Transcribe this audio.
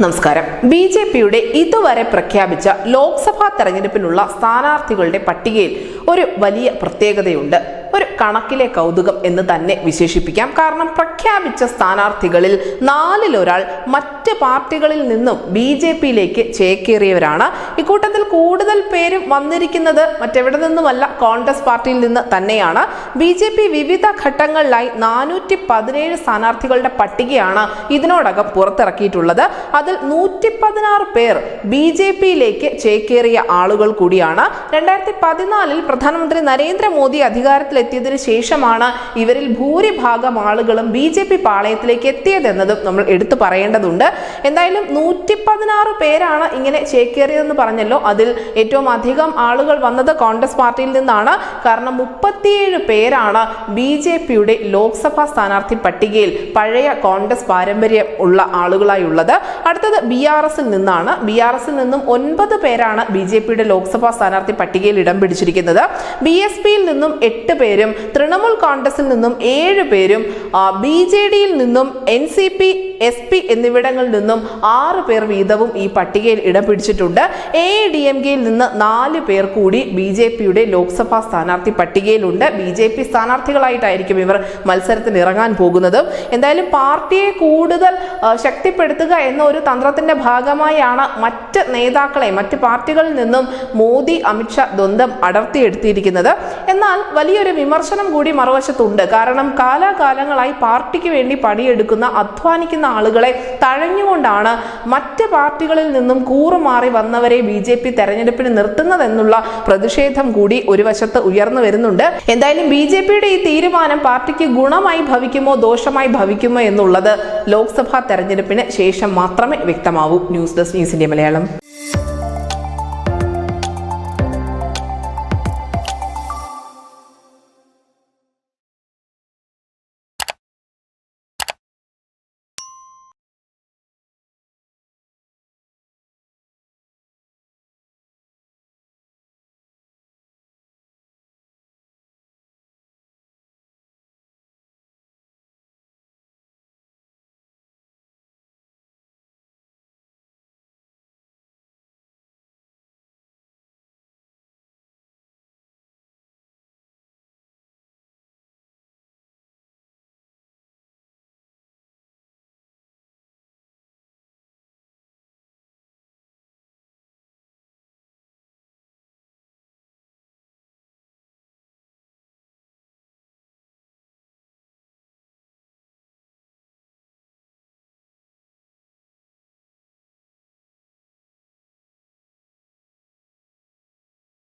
നമസ്കാരം. ബി.ജെ.പിയുടെ ഇതുവരെ പ്രഖ്യാപിച്ച ലോക്സഭാ തെരഞ്ഞെടുപ്പിനുള്ള സ്ഥാനാർത്ഥികളുടെ പട്ടികയിൽ ഒരു വലിയ പ്രത്യേകതയുണ്ട്. ഒരു കണക്കിലെ കൗതുകം എന്ന് തന്നെ വിശേഷിപ്പിക്കാം. കാരണം പ്രഖ്യാപിച്ച സ്ഥാനാർത്ഥികളിൽ 4-1 മറ്റ് പാർട്ടികളിൽ നിന്നും ബി.ജെ.പിയിലേക്ക് ചേക്കേറിയവരാണ്. ഇക്കൂട്ടത്തിൽ കൂടുതൽ പേരും വന്നിരിക്കുന്നത് മറ്റെവിടെ നിന്നുമല്ല, കോൺഗ്രസ് പാർട്ടിയിൽ നിന്ന് തന്നെയാണ്. ബി.ജെ.പി വിവിധ ഘട്ടങ്ങളിലായി 417 സ്ഥാനാർത്ഥികളുടെ പട്ടികയാണ് ഇതിനോടകം പുറത്തിറക്കിയിട്ടുള്ളത്. അതിൽ 116 പേർ ബി.ജെ.പിയിലേക്ക് ചേക്കേറിയ ആളുകൾ കൂടിയാണ്. 2014 പ്രധാനമന്ത്രി നരേന്ദ്രമോദി അധികാരത്തിലെത്തിയതിനു ശേഷമാണ് ഇവരിൽ ഭൂരിഭാഗം ആളുകളും ബി.ജെ.പി പാളയത്തിലേക്ക് എത്തിയതെന്നതും നമ്മൾ എടുത്തു പറയേണ്ടതുണ്ട്. എന്തായാലും 116 പേരാണ് ഇങ്ങനെ ചേക്കേറിയതെന്ന് പറഞ്ഞല്ലോ. അതിൽ ഏറ്റവും അധികം ആളുകൾ വന്നത് കോൺഗ്രസ് പാർട്ടിയിൽ നിന്നാണ്. കാരണം 37 പേരാണ് ബി.ജെ.പിയുടെ ലോക്സഭാ സ്ഥാനാർത്ഥി പട്ടികയിൽ പഴയ കോൺഗ്രസ് പാരമ്പര്യം ഉള്ള ആളുകളായി ഉള്ളത്. അടുത്തത് ബി.ആർ.എസിൽ നിന്നാണ്. ബി.ആർ.എസിൽ നിന്നും 9 പേരാണ് ബി.ജെ.പിയുടെ ലോക്സഭാ സ്ഥാനാർത്ഥി പട്ടികയിൽ ഇടം പിടിച്ചിരിക്കുന്നത്. ബി.എസ്.പിയിൽ നിന്നും 8 പേരും തൃണമൂൽ കോൺഗ്രസിൽ നിന്നും 7 പേരും ബി.ജെ.ഡിയിൽ നിന്നും എൻ.സി.പി, എസ്.പി എന്നിവിടങ്ങളിൽ നിന്നും 6 പേർ വീതവും ഈ പട്ടികയിൽ ഇടം പിടിച്ചിട്ടുണ്ട്. എ.ഐ.ഡി.എം.കെയിൽ നിന്ന് 4 പേർ കൂടി ബി.ജെ.പിയുടെ ലോക്സഭാ സ്ഥാനാർത്ഥി പട്ടികയിലുണ്ട്. ബി.ജെ.പി സ്ഥാനാർത്ഥികളായിട്ടായിരിക്കും ഇവർ മത്സരത്തിന് ഇറങ്ങാൻ പോകുന്നത്. എന്തായാലും പാർട്ടിയെ കൂടുതൽ ശക്തിപ്പെടുത്തുക എന്ന ഒരു തന്ത്രത്തിന്റെ ഭാഗമായാണ് മറ്റ് നേതാക്കളെ മറ്റ് പാർട്ടികളിൽ നിന്നും മോദി അമിത്ഷാ ദ്വന്ദ്ം അടർത്തിയെടുത്തിരിക്കുന്നത്. എന്നാൽ വലിയൊരു വിമർശനം കൂടി മറുവശത്തുണ്ട്. കാരണം കാലാകാലങ്ങളായി പാർട്ടിക്ക് വേണ്ടി പണിയെടുക്കുന്ന അധ്വാനിക്കുന്ന ആളുകളെ തഴഞ്ഞുകൊണ്ടാണ് മറ്റ് പാർട്ടികളിൽ നിന്നും കൂറുമാറി വന്നവരെ ബി.ജെ.പി തെരഞ്ഞെടുപ്പിന് നിർത്തുന്നതെന്നുള്ള പ്രതിഷേധം കൂടി ഒരു വശത്ത് ഉയർന്നു വരുന്നുണ്ട്. എന്തായാലും ബി.ജെ.പിയുടെ ഈ തീരുമാനം പാർട്ടിക്ക് ഗുണമായി ഭവിക്കുമോ ദോഷമായി ഭവിക്കുമോ എന്നുള്ളത് ലോക്സഭാ തെരഞ്ഞെടുപ്പിന് ശേഷം മാത്രമേ വ്യക്തമാവൂ. News desk news India Malayalam.